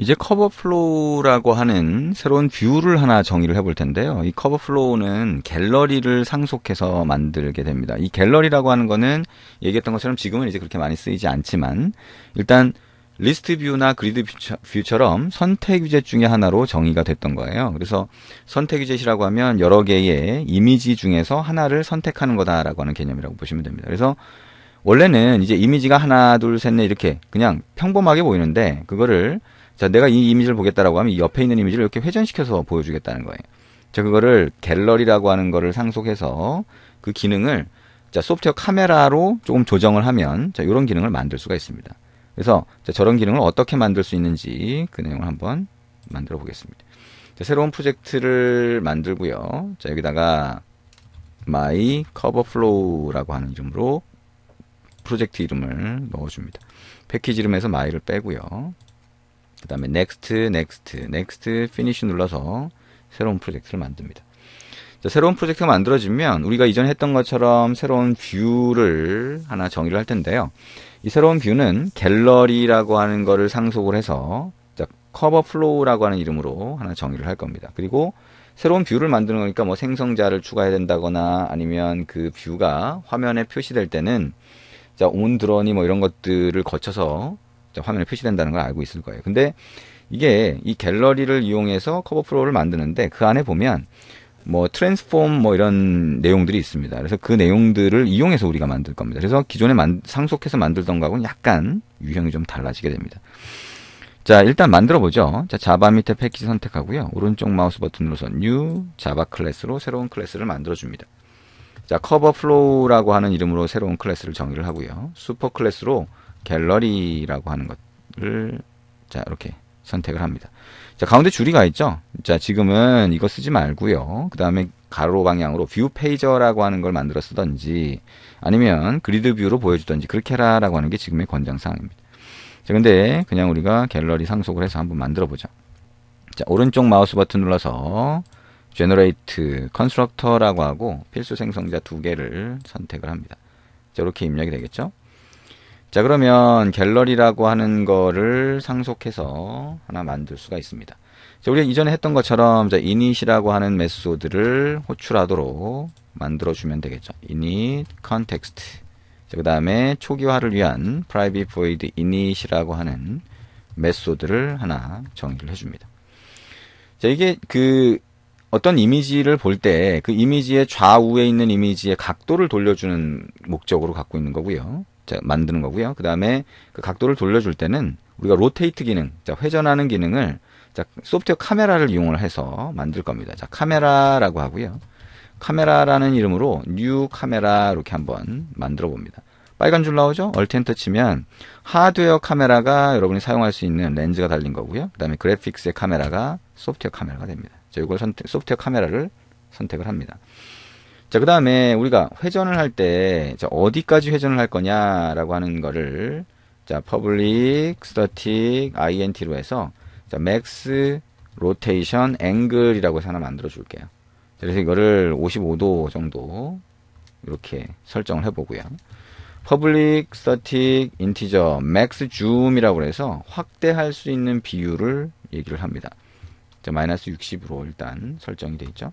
이제 커버플로우라고 하는 새로운 뷰를 하나 정의를 해볼 텐데요. 이 커버플로우는 갤러리를 상속해서 만들게 됩니다. 이 갤러리라고 하는 거는 얘기했던 것처럼 지금은 이제 그렇게 많이 쓰이지 않지만 일단 리스트 뷰나 그리드 뷰처럼 선택 위젯 중에 하나로 정의가 됐던 거예요. 그래서 선택 위젯이라고 하면 여러 개의 이미지 중에서 하나를 선택하는 거다라고 하는 개념이라고 보시면 됩니다. 그래서 원래는 이제 이미지가 하나, 둘, 셋, 넷 이렇게 그냥 평범하게 보이는데 그거를 자, 내가 이 이미지를 보겠다라고 하면 이 옆에 있는 이미지를 이렇게 회전시켜서 보여주겠다는 거예요. 자, 그거를 갤러리라고 하는 거를 상속해서 그 기능을 자, 소프트웨어 카메라로 조금 조정을 하면 자, 이런 기능을 만들 수가 있습니다. 그래서 자, 저런 기능을 어떻게 만들 수 있는지 그 내용을 한번 만들어 보겠습니다. 자, 새로운 프로젝트를 만들고요. 자, 여기다가 my cover flow라고 하는 이름으로 프로젝트 이름을 넣어줍니다. 패키지 이름에서 my를 빼고요. 그 다음에 next, finish 눌러서 새로운 프로젝트를 만듭니다. 자, 새로운 프로젝트가 만들어지면 우리가 이전에 했던 것처럼 새로운 뷰를 하나 정의를 할 텐데요. 이 새로운 뷰는 갤러리라고 하는 거를 상속을 해서 자, 커버 플로우라고 하는 이름으로 하나 정의를 할 겁니다. 그리고 새로운 뷰를 만드는 거니까 뭐 생성자를 추가해야 된다거나 아니면 그 뷰가 화면에 표시될 때는 자, 온드러니 뭐 이런 것들을 거쳐서 화면에 표시된다는 걸 알고 있을 거예요. 근데 이게 이 갤러리를 이용해서 커버 플로우를 만드는데 그 안에 보면 뭐 트랜스폼 뭐 이런 내용들이 있습니다. 그래서 그 내용들을 이용해서 우리가 만들 겁니다. 그래서 기존에 상속해서 만들던 거하고는 약간 유형이 좀 달라지게 됩니다. 자, 일단 만들어 보죠. 자, 자바 밑에 패키지 선택하고요. 오른쪽 마우스 버튼 눌러서 New 자바 클래스로 새로운 클래스를 만들어 줍니다. 자, 커버 플로우라고 하는 이름으로 새로운 클래스를 정의를 하고요. 슈퍼 클래스로 갤러리라고 하는 것을 자, 이렇게 선택을 합니다. 자, 가운데 줄이가 있죠? 자, 지금은 이거 쓰지 말고요. 그 다음에 가로 방향으로 뷰 페이저라고 하는 걸 만들어 쓰던지 아니면 그리드 뷰로 보여주던지 그렇게 해라라고 하는 게 지금의 권장사항입니다. 자, 근데 그냥 우리가 갤러리 상속을 해서 한번 만들어 보죠. 자, 오른쪽 마우스 버튼 눌러서 Generate Constructor라고 하고 필수 생성자 2개를 선택을 합니다. 자, 이렇게 입력이 되겠죠? 자, 그러면 갤러리라고 하는 거를 상속해서 하나 만들 수가 있습니다. 자, 우리가 이전에 했던 것처럼 자, init이라고 하는 메소드를 호출하도록 만들어주면 되겠죠. init context. 자, 그 다음에 초기화를 위한 private void init이라고 하는 메소드를 하나 정의를 해줍니다. 자, 이게 어떤 이미지를 볼 때 그 이미지의 좌우에 있는 이미지의 각도를 돌려주는 목적으로 갖고 있는 거고요. 자, 만드는 거고요. 그 다음에 그 각도를 돌려줄 때는 우리가 로테이트 기능, 자, 회전하는 기능을 자, 소프트웨어 카메라를 이용을 해서 만들 겁니다. 자, 카메라라고 하고요. 카메라라는 이름으로 뉴 카메라 이렇게 한번 만들어 봅니다. 빨간 줄 나오죠? 얼트 엔터 치면 하드웨어 카메라가 여러분이 사용할 수 있는 렌즈가 달린 거고요. 그 다음에 그래픽스의 카메라가 소프트웨어 카메라가 됩니다. 자, 이걸 소프트웨어 카메라를 선택을 합니다. 자, 그 다음에 우리가 회전을 할 때 어디까지 회전을 할 거냐라고 하는 거를 자, public static int로 해서 자, max rotation angle이라고 해서 하나 만들어 줄게요. 그래서 이거를 55도 정도 이렇게 설정을 해보고요. public static integer max zoom이라고 해서 확대할 수 있는 비율을 얘기를 합니다. 자, 마이너스 60으로 일단 설정이 되어 있죠.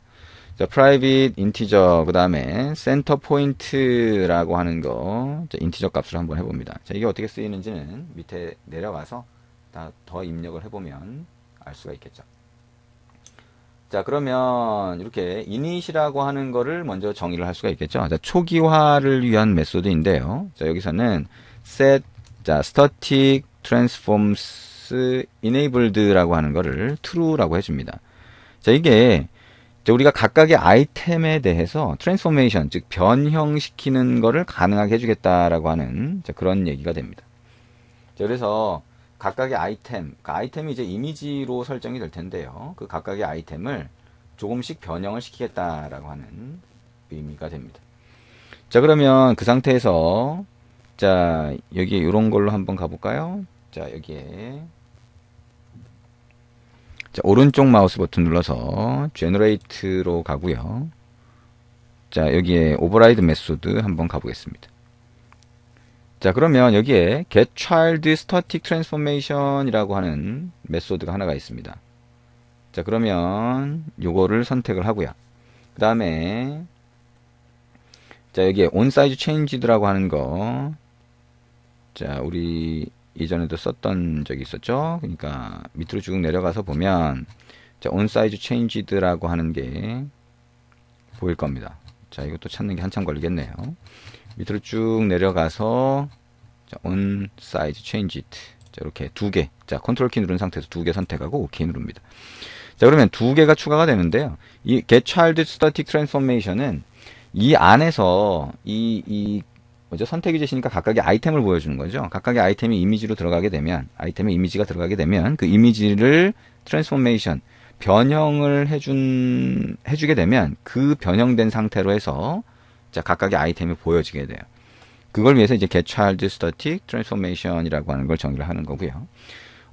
자, private integer 그 다음에 center point라고 하는 거 자, 인티저 값으로 한번 해봅니다. 자, 이게 어떻게 쓰이는지는 밑에 내려가서 더 입력을 해보면 알 수가 있겠죠. 자, 그러면 이렇게 init이라고 하는 거를 먼저 정의를 할 수가 있겠죠. 자, 초기화를 위한 메소드인데요. 자, 여기서는 set 자, static transforms enabled라고 하는 거를 true라고 해줍니다. 자, 이게 우리가 각각의 아이템에 대해서 트랜스포메이션, 즉 변형시키는 거를 가능하게 해주겠다라고 하는 그런 얘기가 됩니다. 자, 그래서 각각의 아이템, 그 아이템이 이제 이미지로 설정이 될 텐데요. 그 각각의 아이템을 조금씩 변형을 시키겠다라고 하는 의미가 됩니다. 자, 그러면 그 상태에서 자, 여기 이런 걸로 한번 가볼까요? 자, 여기에 자, 오른쪽 마우스 버튼 눌러서 Generate로 가고요. 자, 여기에 Override 메소드 한번 가보겠습니다. 자, 그러면 여기에 getChildStaticTransformation 이라고 하는 메소드가 하나가 있습니다. 자, 그러면 요거를 선택을 하고요. 그 다음에 자, 여기에 onSizeChanged라고 하는 거, 자, 우리 이전에도 썼던 적이 있었죠. 그러니까 밑으로 쭉 내려가서 보면 자, onSizeChanged라고 하는 게 보일 겁니다. 자, 이것도 찾는 게 한참 걸리겠네요. 밑으로 쭉 내려가서 자, onSizeChanged, 자, 이렇게 두 개, 자, 컨트롤 키 누른 상태에서 두 개 선택하고 OK 누릅니다. 자, 그러면 두 개가 추가가 되는데요. 이 getChildStaticTransformation은 이 안에서 뭐죠? 선택이 되시니까 각각의 아이템을 보여주는 거죠. 각각의 아이템이 이미지로 들어가게 되면, 아이템의 이미지가 들어가게 되면 그 이미지를 트랜스포메이션, 변형을 해주게 되면 그 변형된 상태로 해서 자, 각각의 아이템이 보여지게 돼요. 그걸 위해서 이제 getChildStaticTransformation이라고 하는 걸 정의를 하는 거고요.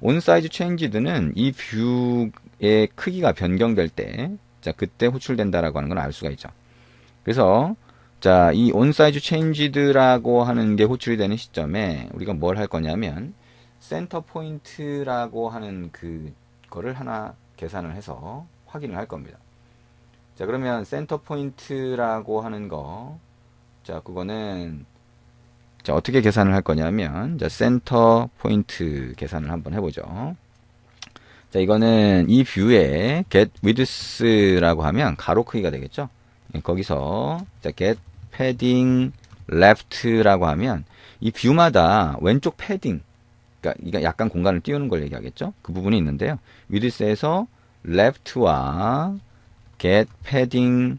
onSizeChanged는 이 뷰의 크기가 변경될 때, 자, 그때 호출된다라고 하는 걸 알 수가 있죠. 그래서 자, 이 onSizeChanged라고 하는 게 호출이 되는 시점에 우리가 뭘 할 거냐면 센터 포인트라고 하는 그거를 하나 계산을 해서 확인을 할 겁니다. 자, 그러면 센터 포인트라고 하는 거, 자, 그거는 자, 어떻게 계산을 할 거냐면 자, 센터 포인트 계산을 한번 해보죠. 자, 이거는 이 뷰에 getWidth라고 하면 가로 크기가 되겠죠. 거기서 자, get padding left라고 하면 이 뷰마다 왼쪽 패딩, 그러니까 이거 약간 공간을 띄우는 걸 얘기하겠죠. 그 부분이 있는데요. width에서 left와 get padding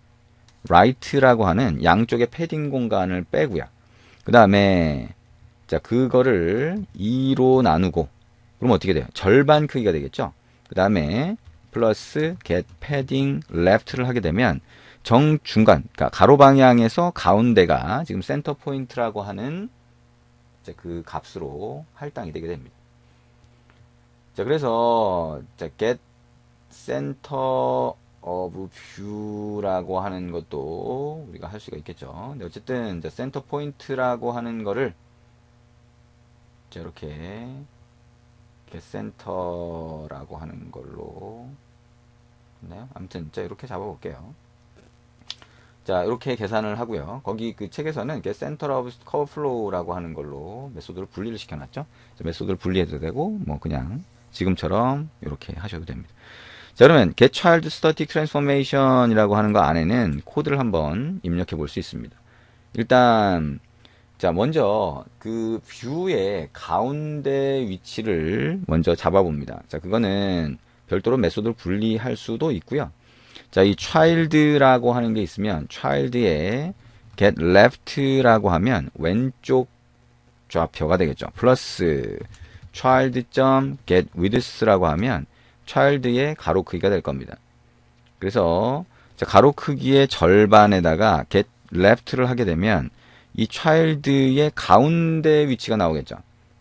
right라고 하는 양쪽의 패딩 공간을 빼고요. 그 다음에 자, 그거를 2로 나누고 그럼 어떻게 돼요? 절반 크기가 되겠죠. 그 다음에 플러스 get padding left를 하게 되면 정중간, 그러니까 가로 방향에서 가운데가 지금 센터 포인트라고 하는 그 값으로 할당이 되게 됩니다. 자, 그래서 자, get center of view라고 하는 것도 우리가 할 수가 있겠죠. 근데 어쨌든 자, 센터 포인트라고 하는 거를 자, 이렇게 get center라고 하는 걸로 있나요? 아무튼 자, 이렇게 잡아볼게요. 자, 이렇게 계산을 하고요. 거기 그 책에서는 get center of curve flow라고 하는 걸로 메소드를 분리를 시켜놨죠. 메소드를 분리해도 되고, 뭐 그냥 지금처럼 이렇게 하셔도 됩니다. 자, 그러면 getChildStaticTransformation이라고 하는 거 안에는 코드를 한번 입력해 볼 수 있습니다. 일단 자, 먼저 그 뷰의 가운데 위치를 먼저 잡아봅니다. 자, 그거는 별도로 메소드를 분리할 수도 있고요. 자, 이 child라고 하는 게 있으면 child에 get left라고 하면 왼쪽 좌표가 되겠죠. 플러스 child.getWidth라고 하면 child의 가로 크기가 될 겁니다. 그래서 자, 가로 크기의 절반에다가 get left를 하게 되면 이 child의 가운데 위치가 나오겠죠.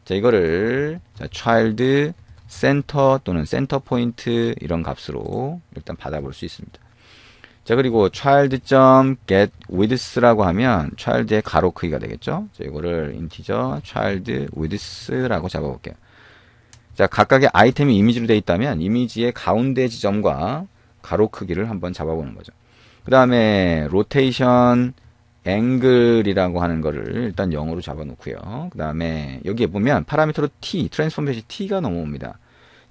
자, 이거를 자, child center 또는 center point 이런 값으로 일단 받아볼 수 있습니다. 자, 그리고 child.getWidth라고 하면 child의 가로 크기가 되겠죠. 자, 이거를 integer childWidth라고 잡아볼게요. 자, 각각의 아이템이 이미지로 되어 있다면 이미지의 가운데 지점과 가로 크기를 한번 잡아보는 거죠. 그 다음에 rotation angle이라고 하는 거를 일단 0으로 잡아놓고요. 그 다음에 여기에 보면 파라미터로 t, 트랜스포메이션 t가 넘어옵니다.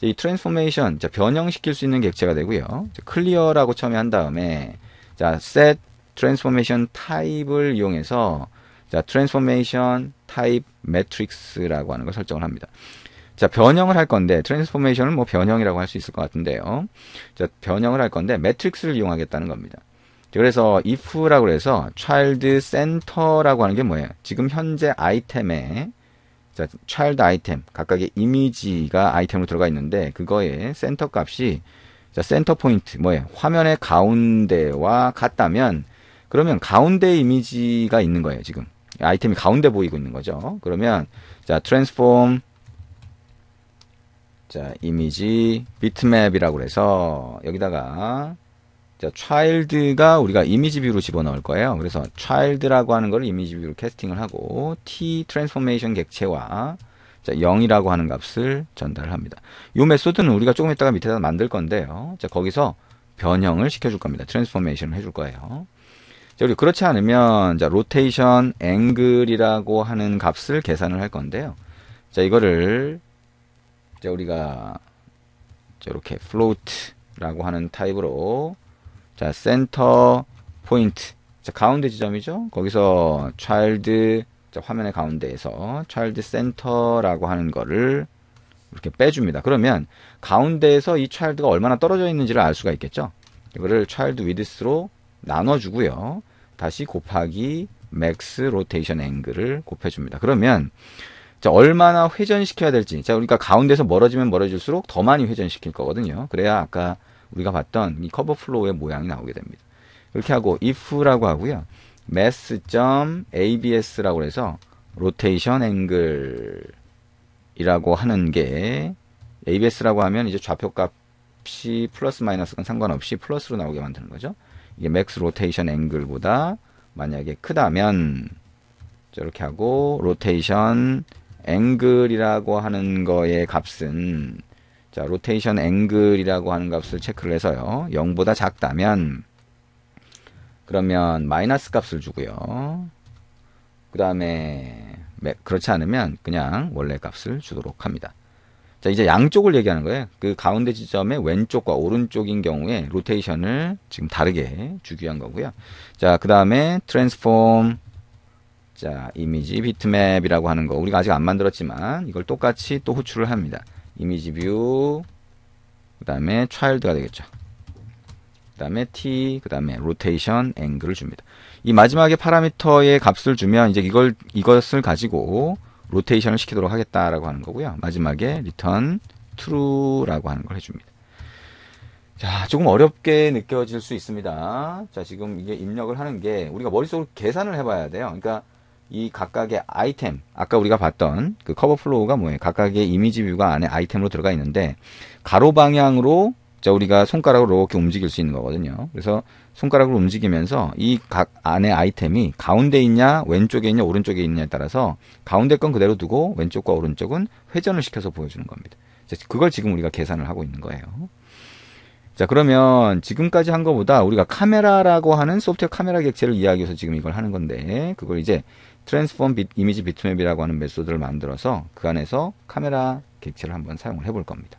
이 트랜스포메이션, 자, 변형시킬 수 있는 객체가 되고요. 클리어라고 처음에 한 다음에 자, set transformation type을 이용해서 자, transformation type matrix라고 하는 걸 설정을 합니다. 자, 변형을 할 건데 트랜스포메이션을 뭐 변형이라고 할 수 있을 것 같은데요. 자, 변형을 할 건데 매트릭스를 이용하겠다는 겁니다. 그래서 if라고 해서 child center라고 하는 게 뭐예요? 지금 현재 아이템에 자, child 아이템 각각의 이미지가 아이템으로 들어가 있는데 그거의 센터 값이 자, 센터 포인트 뭐예요? 화면의 가운데와 같다면 그러면 가운데 이미지가 있는 거예요. 지금 아이템이 가운데 보이고 있는 거죠. 그러면 자, transform 자, 이미지 비트맵이라고 해서 여기다가 자, child가 우리가 이미지 뷰로 집어넣을 거예요. 그래서 child라고 하는 거를 이미지 뷰로 캐스팅을 하고 t 트랜스포메이션 객체와 자, 0이라고 하는 값을 전달을 합니다. 이 메소드는 우리가 조금 이따가 밑에다 만들 건데요. 자, 거기서 변형을 시켜줄 겁니다. 트랜스포메이션을 해줄 거예요. 자, 우리 그렇지 않으면 자, 로테이션 앵글이라고 하는 값을 계산을 할 건데요. 자, 이거를 자, 우리가 자, 이렇게 float라고 하는 타입으로 자, 센터 포인트 자, 가운데 지점이죠. 거기서 child 자, 화면의 가운데에서 child center라고 하는 거를 이렇게 빼줍니다. 그러면 가운데에서 이 child가 얼마나 떨어져 있는지를 알 수가 있겠죠. 이거를 child width로 나눠주고요. 다시 곱하기 max rotation angle를 곱해줍니다. 그러면 자, 얼마나 회전시켜야 될지. 자, 우리가 가운데서 멀어지면 멀어질수록 더 많이 회전시킬 거거든요. 그래야 아까 우리가 봤던 이 커브 플로우의 모양이 나오게 됩니다. 이렇게 하고 if라고 하고요. mass.abs라고 해서 rotation angle이라고 하는 게 abs라고 하면 이제 좌표값이 플러스 마이너스건 상관없이 플러스로 나오게 만드는 거죠. 이게 max rotation angle보다 만약에 크다면 이렇게 하고 rotation angle이라고 하는 거의 값은 자, rotation angle이라고 하는 값을 체크를 해서요. 0보다 작다면 그러면 마이너스 값을 주고요. 그 다음에 그렇지 않으면 그냥 원래 값을 주도록 합니다. 자, 이제 양쪽을 얘기하는 거예요. 그 가운데 지점의 왼쪽과 오른쪽인 경우에 로테이션을 지금 다르게 주기 위한 거고요. 자, 그 다음에 트랜스폼 자, 이미지 비트맵이라고 하는 거 우리가 아직 안 만들었지만 이걸 똑같이 또 호출을 합니다. 이미지 뷰 그 다음에 child가 되겠죠. 그 다음에 t 그 다음에 로테이션 앵글을 줍니다. 이 마지막에 파라미터의 값을 주면 이제 이것을 가지고 로테이션을 시키도록 하겠다라고 하는 거고요. 마지막에 return true라고 하는 걸 해줍니다. 자, 조금 어렵게 느껴질 수 있습니다. 자, 지금 이게 입력을 하는 게 우리가 머릿속으로 계산을 해봐야 돼요. 그러니까 이 각각의 아이템, 아까 우리가 봤던 그 커버 플로우가 뭐예요? 각각의 이미지 뷰가 안에 아이템으로 들어가 있는데 가로 방향으로 자, 우리가 손가락으로 이렇게 움직일 수 있는 거거든요. 그래서 손가락으로 움직이면서 이 각 안에 아이템이 가운데 있냐, 왼쪽에 있냐, 오른쪽에 있냐에 따라서 가운데 건 그대로 두고 왼쪽과 오른쪽은 회전을 시켜서 보여주는 겁니다. 자, 그걸 지금 우리가 계산을 하고 있는 거예요. 자, 그러면 지금까지 한 거보다 우리가 카메라라고 하는 소프트웨어 카메라 객체를 이해하기 위해서 지금 이걸 하는 건데 그걸 이제 트랜스폼 이미지 비트맵이라고 하는 메소드를 만들어서 그 안에서 카메라 객체를 한번 사용을 해볼 겁니다.